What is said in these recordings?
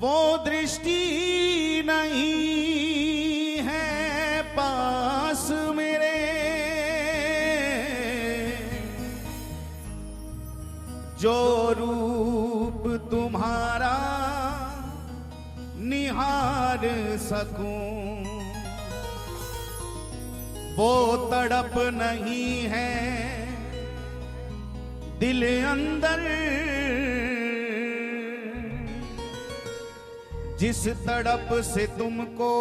वो दृष्टि नहीं है पास मेरे, जो रूप तुम्हारा निहार सकूं। वो तड़प नहीं है दिल अंदर, जिस तड़प से तुमको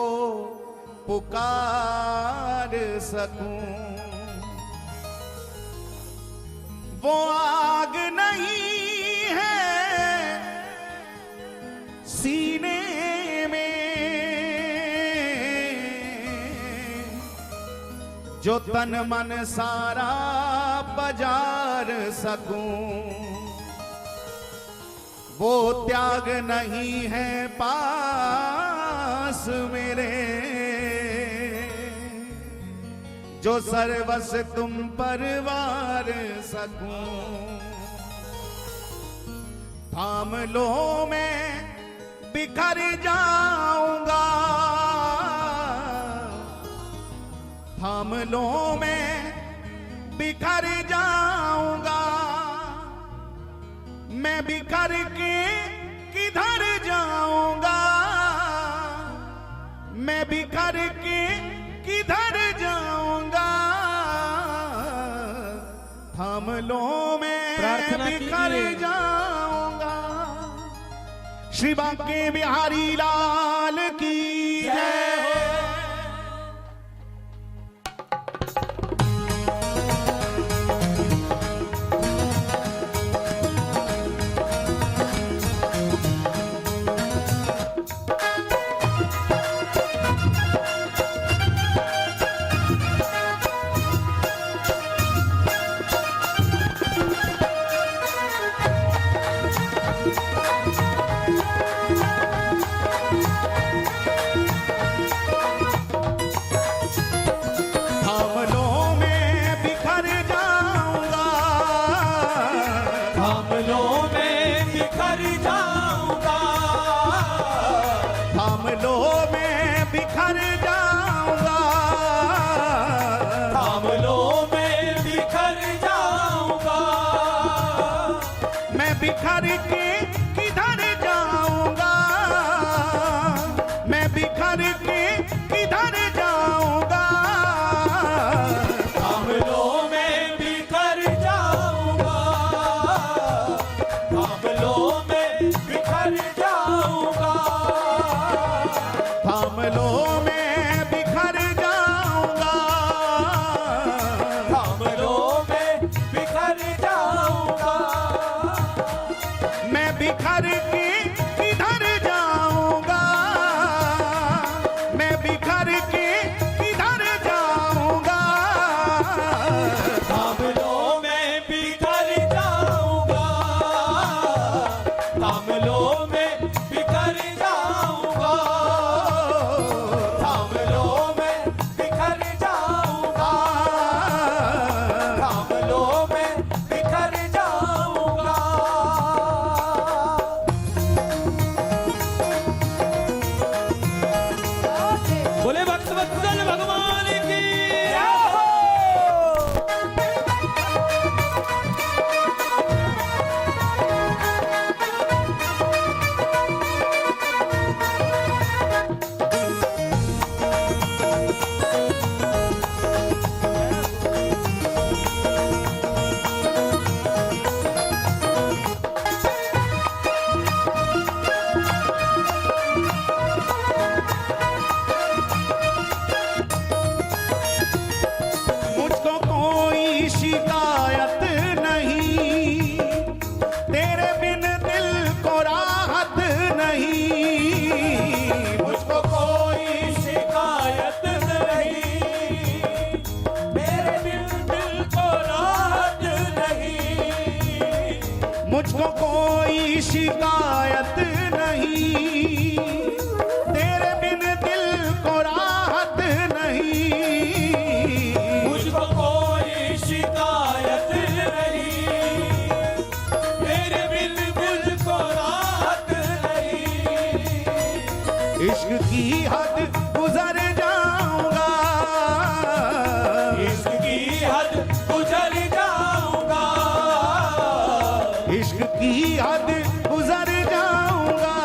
पुकार सकूं। वो आग नहीं है सीने में, जो तन मन सारा बजार सकूं। वो त्याग नहीं है पास मेरे, जो सर्वस तुम पर वार सकूं। थाम लो मैं बिखर जाऊंगा, थाम लो मैं बिखर जाऊंगा। मैं बिखर के किधर जाऊंगा, मैं बिखर के किधर जाऊंगा। थाम लो मैं बिखर जाऊंगा। श्री बांके बिहारी लाल की जय हो। बिखर के किधर जाऊंगा, मैं बिखर के किधर जाऊंगा। थाम लो मैं बिखर जाऊंगा, थाम लो मैं बिखर जाऊंगा। थाम लो मैं बिखर जाऊंगा, थाम लो मैं बिखर जाऊंगा। मैं बिखर के किधर जाऊंगा, मैं बिखर के किधर जाऊंगा। थाम लो मैं बिखर जाऊंगा, थाम लो मैं बिखर जाऊंगा। थाम लो मैं बिखर जाऊंगा, थाम लो मैं बिखर जाऊंगा। बोले भक्त वत्सल भगवान की जय हो। मुझको कोई शिकायत नहीं, तेरे बिन दिल को राहत नहीं। मुझको कोई शिकायत नहीं, मेरे दिल को राहत नहीं। मुझको कोई शिकायत नहीं, तेरे बिन दिल को राहत नहीं। मुझको कोई शिकायत नहीं, मेरे बिन दिल को राहत नहीं। इश्क की हद गुजर जाऊंगा, इश्क की हद गुजर जाऊंगा, इश्क की हद गुजर जाऊंगा,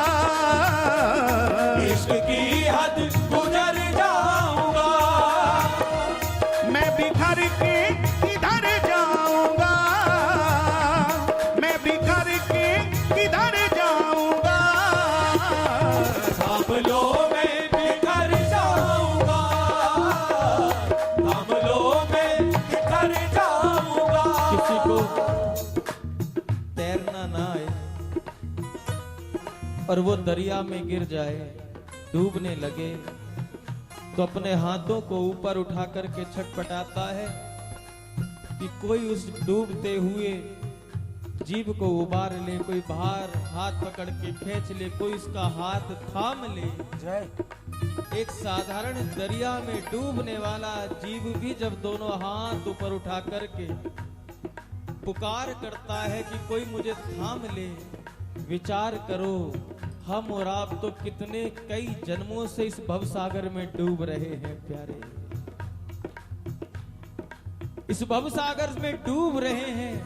इश्क की हद गुजर जाऊंगा। मैं बिखर के किधर जाऊंगा, मैं बिखर के किधर जाऊंगा, थाम लो मैं बिखर जाऊंगा, थाम लो मैं बिखर जाऊंगा। किसी को तैरना ना आए और वो दरिया में गिर जाए, डूबने लगे, तो अपने हाथों को ऊपर उठा करके छटपटाता है कि कोई उस डूबते हुए जीव को उबार ले, कोई बाहर हाथ पकड़ के खींच ले, कोई उसका हाथ थाम ले। एक साधारण दरिया में डूबने वाला जीव भी जब दोनों हाथ ऊपर उठा करके पुकार करता है कि कोई मुझे थाम ले, विचार करो हम और आप तो कितने कई जन्मों से इस भवसागर में डूब रहे हैं प्यारे, इस भवसागर में डूब रहे हैं।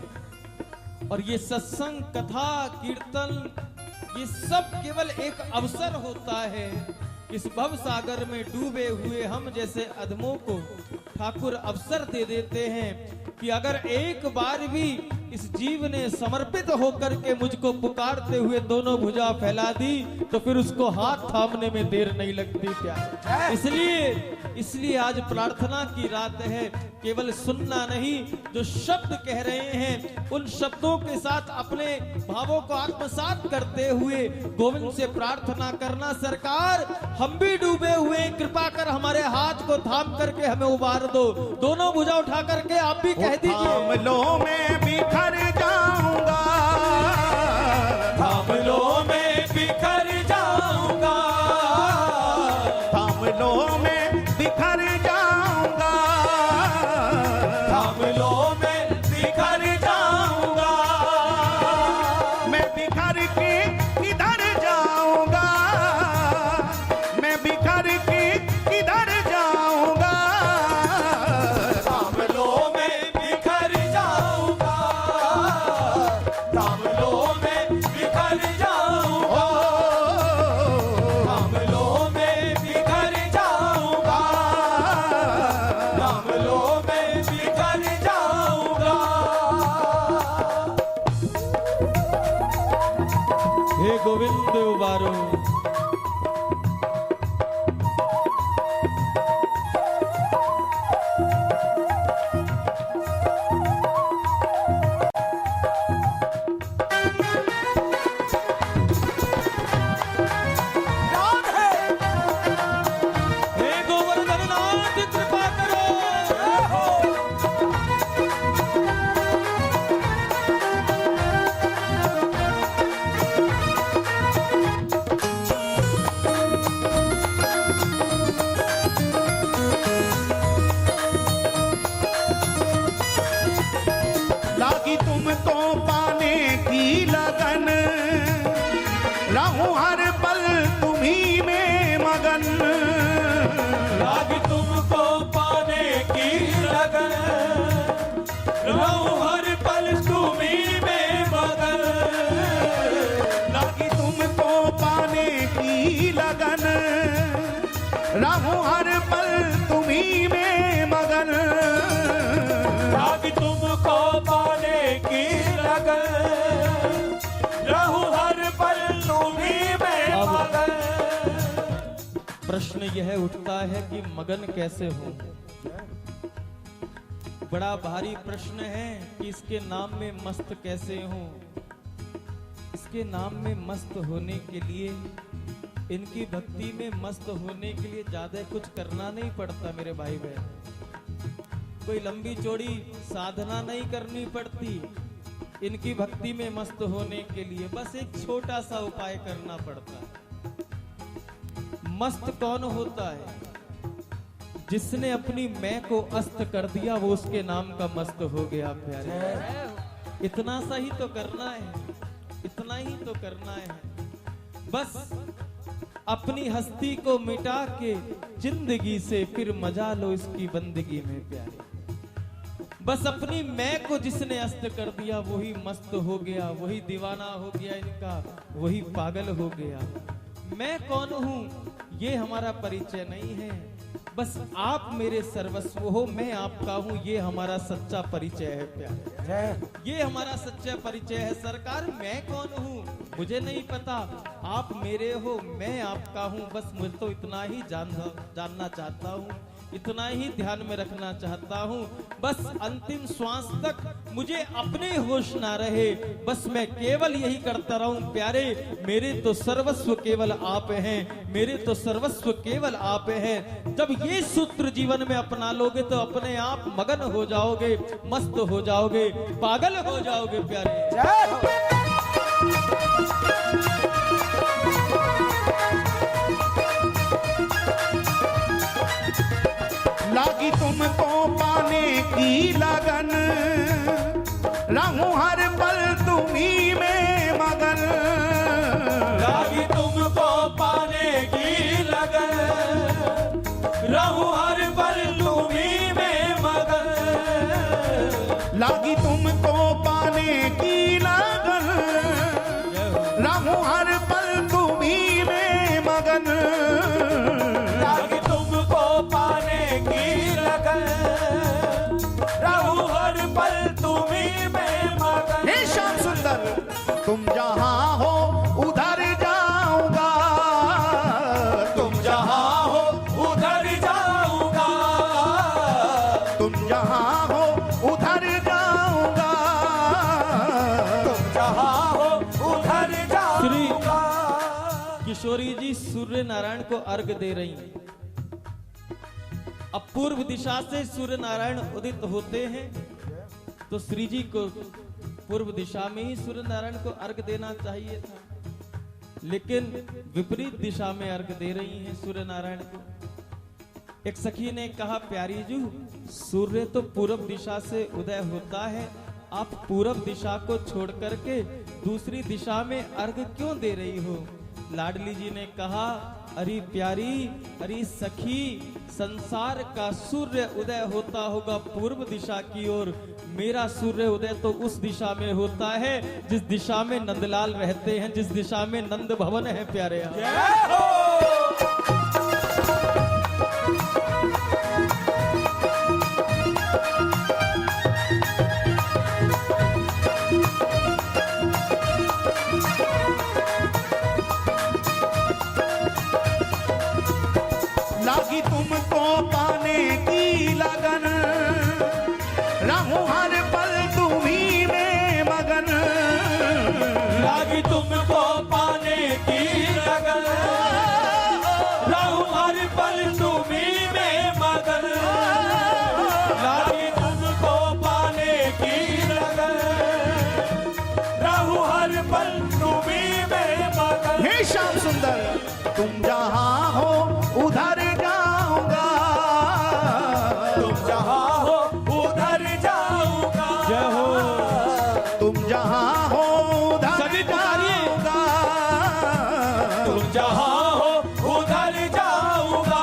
और ये सत्संग, कथा, कीर्तन, ये सब केवल एक अवसर होता है। इस भवसागर में डूबे हुए हम जैसे अधमों को ठाकुर अवसर दे देते हैं कि अगर एक बार भी इस जीव ने समर्पित होकर के मुझको पुकारते हुए दोनों भुजा फैला दी, तो फिर उसको हाथ थामने में देर नहीं लगती प्यारे। इसलिए आज प्रार्थना की रात है। केवल सुनना नहीं, जो शब्द कह रहे हैं उन शब्दों के साथ अपने भावों को आत्मसात करते हुए गोविंद से प्रार्थना करना, सरकार हम भी डूबे हुए, कृपा कर हमारे हाथ को थाम करके हमें उबार दो। दोनों भुजा उठा करके आप भी कह दीजिए, थाम लो मैं बिखर जाऊंगा, थाम लो मैं बिखर जाऊंगा, थाम लो मैं बिखर जाऊंगा, थाम लो मैं बिखर जाऊंगा। मैं बिखर के किधर जाऊंगा, मैं बिखर के किधर जाऊंगा, थाम लो मैं बिखर जाऊंगा, थाम लो मैं बिखर जाऊंगा, थाम लो मैं बिखर जाऊंगा, थाम लो मैं बिखर जाऊंगा। हे गोविंद उबारो, हे गोवर्धन नाथ कृपा करो। लागी तुमको पाने की लगन, रहूं हर पल तुम्ही में मगन, लाग तुमको पाने की लगन, रहूं हर पल तुम्हीं में मगन। लागी तुमको पाने की लगन, रहूं हर पल तुम्ही में मगन, लाग तुमको पाने की लगन, रहूं हर पल तुम्हीं में मगन। प्रश्न यह उठता है कि मगन कैसे हो? बड़ा भारी प्रश्न है कि इसके नाम में मस्त कैसे हो। इसके नाम में मस्त होने के लिए, इनकी भक्ति में मस्त होने के लिए ज्यादा कुछ करना नहीं पड़ता मेरे भाई बहन। कोई लंबी चौड़ी साधना नहीं करनी पड़ती। इनकी भक्ति में मस्त होने के लिए बस एक छोटा सा उपाय करना पड़ता है। मस्त कौन होता है? जिसने अपनी मैं को अस्त कर दिया वो उसके नाम का मस्त हो गया प्यारे। इतना सा ही तो करना है, इतना ही तो करना है। बस अपनी हस्ती को मिटा के जिंदगी से फिर मजा लो इसकी बंदगी में प्यारे। बस अपनी मैं को जिसने अस्त कर दिया वही मस्त हो गया, वही दीवाना हो गया इनका, वही पागल हो गया। मैं कौन हूँ ये हमारा परिचय नहीं है, बस आप मेरे सर्वस्व हो, मैं आपका हूँ, ये हमारा सच्चा परिचय है प्यारे। ये हमारा सच्चा परिचय है सरकार। मैं कौन हूँ मुझे नहीं पता, आप मेरे हो, मैं आपका हूँ, बस मुझे तो इतना ही जानना चाहता हूँ, इतना ही ध्यान में रखना चाहता हूँ। बस अंतिम श्वास तक मुझे अपने होश ना रहे, बस मैं केवल यही करता रहूं प्यारे। मेरे तो सर्वस्व केवल आप हैं, मेरे तो सर्वस्व केवल आप हैं। जब ये सूत्र जीवन में अपना लोगे तो अपने आप मगन हो जाओगे, मस्त हो जाओगे, पागल हो जाओगे प्यारे। लागी तुमको पाने की लगन, रहूं हर पल तुम्ही में मगन। लागी तुमको पाने की लगन, रहूं हर पल तुम्ही में मगन। लागी तुमको पाने की लगन, रहूं हर पल तुम्ही में मगन। लागी तुमको पाने की लगन, रहूं हर पल तुम्ही में मगन। हे श्याम सुंदर, तुम जहां हो उधर जाऊंगा, तुम जहां हो उधर जाऊंगा, तुम जहां हो उधर जाऊंगा, तुम जहां हो उधर जाऊंगा। किशोरी जी सूर्य नारायण को अर्घ दे रही हैं। अब पूर्व दिशा से सूर्य नारायण उदित होते हैं तो श्री जी को पूर्व दिशा में ही सूर्य नारायण को अर्घ देना चाहिए था, लेकिन विपरीत दिशा में अर्घ दे रही हैं सूर्य नारायण को। एक सखी ने कहा, प्यारी जू, सूर्य तो पूर्व दिशा से उदय होता है, आप पूर्व दिशा को छोड़ करके दूसरी दिशा में अर्घ क्यों दे रही हो? लाडली जी ने कहा, अरे प्यारी, अरे सखी, संसार का सूर्य उदय होता होगा पूर्व दिशा की ओर, मेरा सूर्य उदय तो उस दिशा में होता है जिस दिशा में नंदलाल रहते हैं, जिस दिशा में नंद भवन है प्यारे। लागी तुमको पाने की लगन, रहूं हर पल तुम्ही में मगन। लागी तुमको पाने की लगन, रहूं हर पल तुम्ही में मगन। लागी तुमको पाने की लगन, रहूं हर पल तुम्ही में मगन। हे श्याम सुंदर, तुम जहां हो उधर जाऊंगा, तुम जहां हो उधर जाऊंगा। जय हो। तुम जहां हो उधर सभी पुकारिए। जाऊंगा, तुम जहां हो उधर जाऊंगा।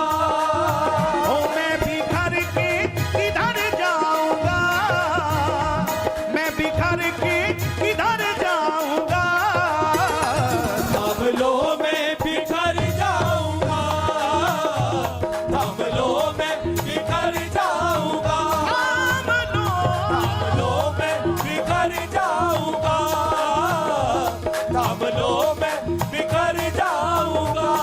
ओ मैं बिखर के किधर जाऊंगा, मैं बिखर के किधर जाऊंगा। थाम लो मैं बिखर जाऊंगा, थाम लो मैं बिखर जाऊंगा। थाम लो मैं बिखर जाऊंगा, थाम लो मैं बिखर जाऊंगा।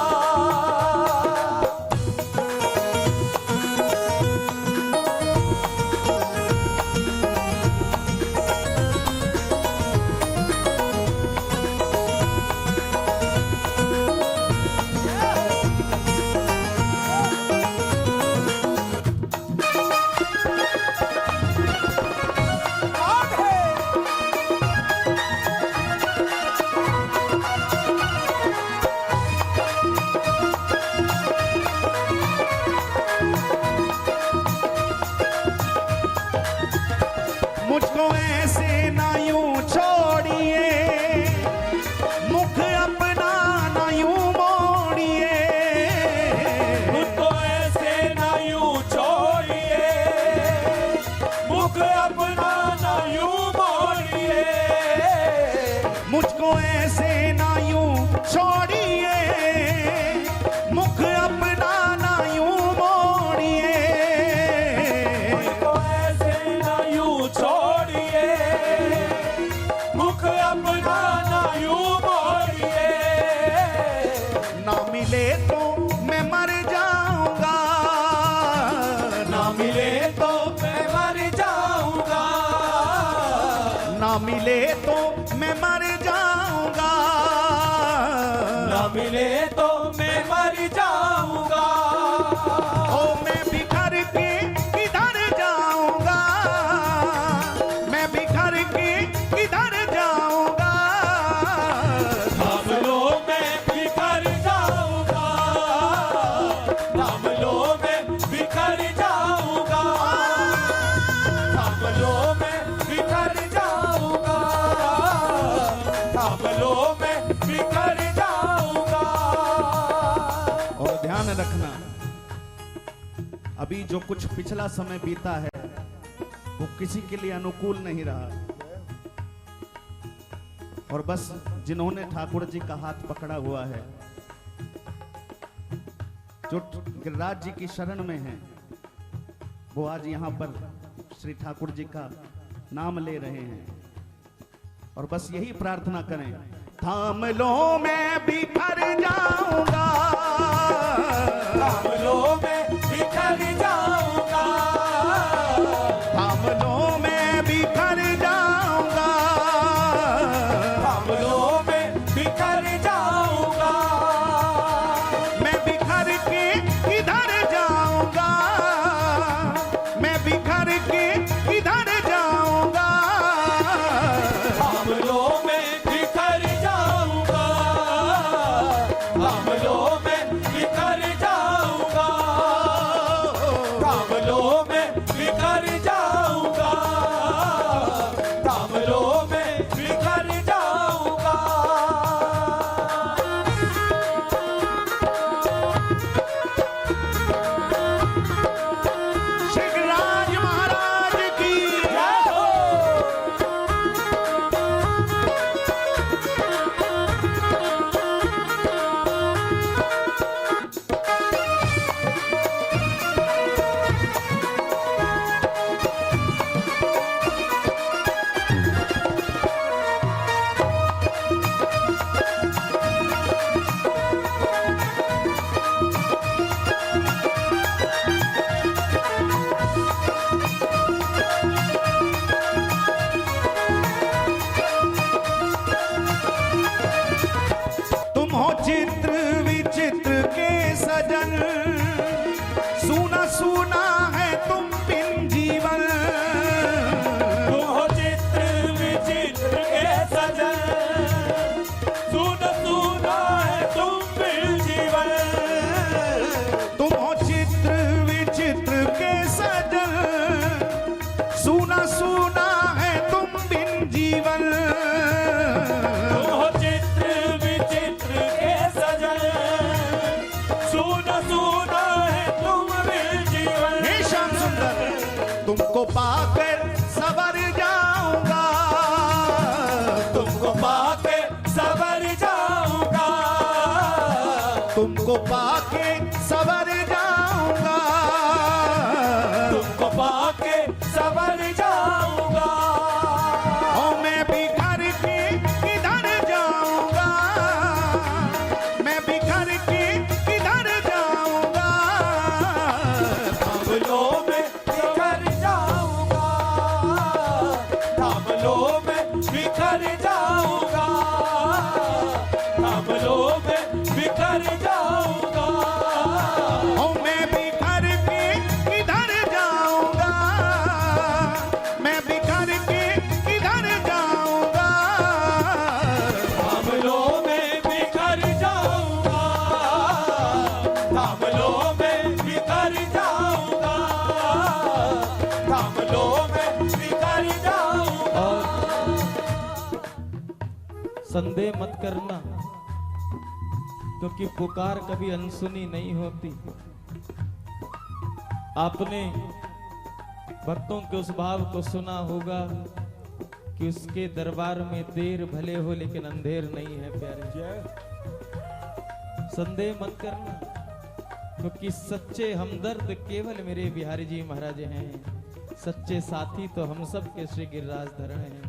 मिले तो मैं मर जाऊंगा। ओ मैं बिखर के किधर जाऊंगा, मैं बिखर के किधर जाऊंगा। थाम लो मैं बिखर जाऊंगा, थाम लो मैं बिखर जाऊंगा, थाम लो मैं बिखर जाऊंगा, थाम लो मैं बिखर जाऊंगा। और ध्यान रखना, अभी जो कुछ पिछला समय बीता है वो किसी के लिए अनुकूल नहीं रहा। और बस जिन्होंने ठाकुर जी का हाथ पकड़ा हुआ है, जो गिरिराज जी की शरण में हैं, वो आज यहाँ पर श्री ठाकुर जी का नाम ले रहे हैं। और बस यही प्रार्थना करें, थाम लो मैं बिखर जाऊंगा, थाम लो मैं बिखर जाऊंगा, थाम लो मैं बिखर जाऊंगा, थाम लो मैं बिखर जाऊंगा। मैं बिखर के किधर जाऊंगा, मैं बिखर के किधर जाऊंगा। थाम लो मैं बिखर जाऊंगा, थाम लो मैं बिखर जाऊंगा, थाम लो मैं बिखर जाऊंगा, थाम लो मैं बिखर जाऊंगा। शिवराज महाराज की जय हो। तुम हो चित्र विचित्र के सजन, सुना सुना है तुम बिन जीवन। तुम हो चित्र विचित्र के सजन, सुन सुना है तुम बिन जीवन। तुम हो चित्र विचित्र के सजन, सुना सुना है तुम बिन जीवन। तुम हो चित्र विचित्र के सजन, सुन सुना है तुम बिन जीवन। हे श्याम सुंदर, तुमको पाकर सवर जाऊंगा, तुमको पाके सवर जाऊंगा, तुमको पाके सवर जाऊंगा। तुमको पाके सवर जाऊंगा। ओ मैं बिखर के किधर जाऊंगा, मैं बिखर के किधर जाऊंगा। थाम लो मैं बिखर जाऊंगा, थाम लो मैं बिखर जाऊंगा, थाम लो मैं बिखर जाऊंगा। ओ मैं बिखर के किधर जाऊंगा, मैं बिखर के किधर जाऊंगा। थाम लो मैं बिखर जाऊंगा, थाम लो मैं बिखर जाऊंगा, थाम लो मैं बिखर जाऊंगा। संदेह मत करना, क्योंकि पुकार कभी अनसुनी नहीं होती। आपने भक्तों के उस भाव को सुना होगा कि उसके दरबार में देर भले हो लेकिन अंधेर नहीं है प्यारे। संदेह मत करना, क्योंकि सच्चे हमदर्द केवल मेरे बिहारी जी महाराज हैं। सच्चे साथी तो हम सब के श्री गिरिराज धरण हैं।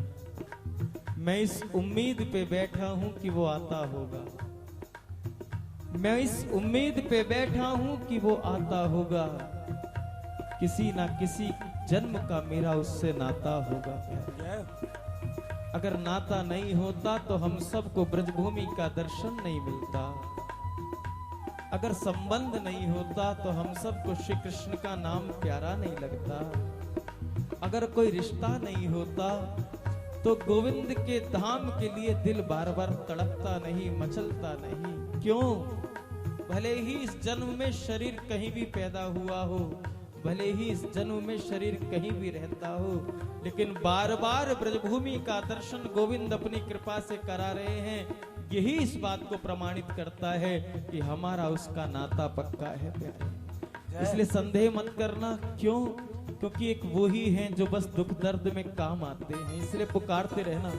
मैं इस उम्मीद पे बैठा हूं कि वो आता होगा, मैं इस उम्मीद पे बैठा हूं कि वो आता होगा। किसी ना किसी जन्म का मेरा उससे नाता होगा। अगर नाता नहीं होता तो हम सबको ब्रजभूमि का दर्शन नहीं मिलता। अगर संबंध नहीं होता तो हम सबको श्री कृष्ण का नाम प्यारा नहीं लगता। अगर कोई रिश्ता नहीं होता तो गोविंद के धाम के लिए दिल बार बार तड़पता नहीं, मचलता नहीं। क्यों? भले ही इस जन्म में शरीर कहीं भी पैदा हुआ हो, भले ही इस जन्म में शरीर कहीं भी रहता हो, लेकिन बार बार ब्रजभूमि का दर्शन गोविंद अपनी कृपा से करा रहे हैं। यही इस बात को प्रमाणित करता है कि हमारा उसका नाता पक्का है प्यारे। इसलिए संदेह मत करना। क्यों? क्योंकि एक वो ही हैं जो बस दुख दर्द में काम आते हैं, इसलिए पुकारते रहना।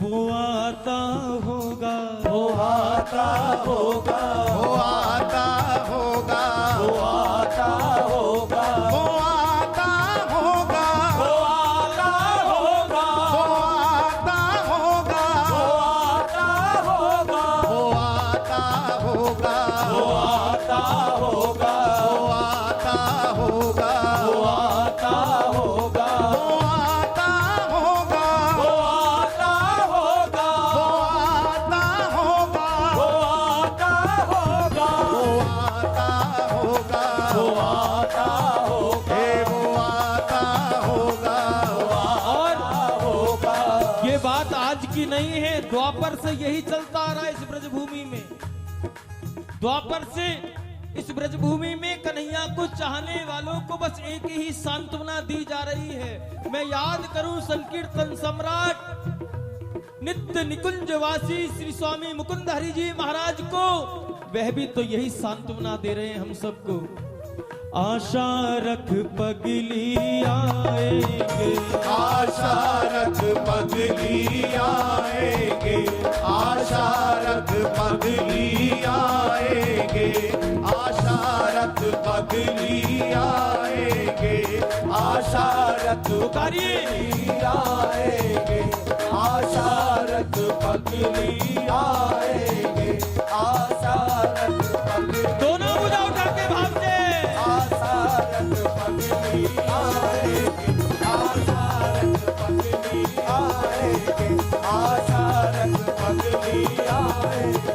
वो आता होगा, वो आता होगा, वो आता होगा, वो आता होगा, वो आता होगा, वो आता होगा, वो आता होगा, वो आता होगा, वो आता होगा, वो आता होगा, वो आता होगा, वो आता होगा, वो आता होगा, वो आता होगा, वो आता होगा, वो आता होगा, वो आता होगा, वो आता होगा। ये बात आज की नहीं है, द्वापर से यही चलता आ रहा है इस ब्रजभूमि में। द्वापर से इस ब्रजभूमि में कन्हैया को चाहने वालों को बस एक ही सांत्वना दी जा रही है। मैं याद करूं संकीर्तन सम्राट नित्य निकुंज वासी श्री स्वामी मुकुंद हरि जी महाराज को, वह भी तो यही सांत्वना दे रहे हैं हम सबको। आशा रख पगली आएंगे, आशा रख पगली आएंगे, आशा रख पगली आएंगे, आशा रख पगली आएंगे, आशा रख पुकारिए। आएंगे, आशा रख पगली आएंगे, आशा रख पगली, दोनों भुजा उठा के भाग दे। आशा रख पगली आएंगे, आशा रख पगली आएंगे, आशा रख पगली आएंगे।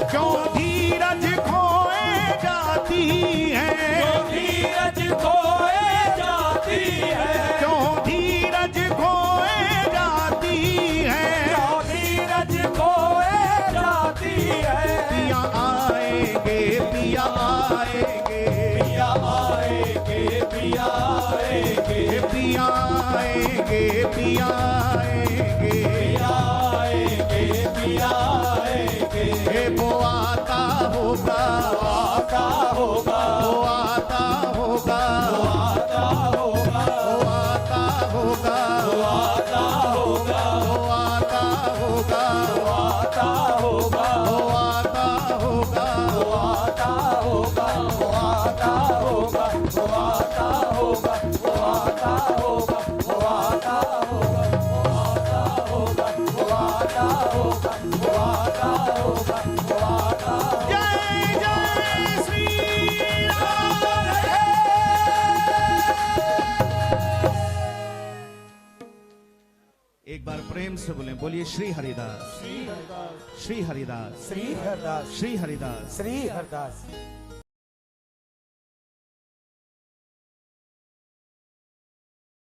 क्यों धीरज खोए जाती है, जो धीरज खोए जाती है, क्यों धीरज खोए जाती है, जो धीरज खोए जाती है, पिया आएंगे, पिया आएंगे, पिया आएंगे, पिया आएंगे, पिया आएंगे, पिया आएंगे, पिया आएंगे, पिया आएंगे। हे वो आता होगा, आता होगा, वो आता होगा, आता होगा, वो आता होगा, वो आता होगा, वो आता होगा, आता होगा, वो आता होगा, वो आता होगा, वो आता होगा, वो आता होगा, वो आता होगा, वो आता होगा, वो आता होगा, वो आता होगा, वो आता होगा, वो आता होगा। जय जय श्री राम। एक बार प्रेम से बोले, बोलिए श्री हरिदास, श्री हरिदास, श्री हरदास, श्री हरिदास। श्री हरदास।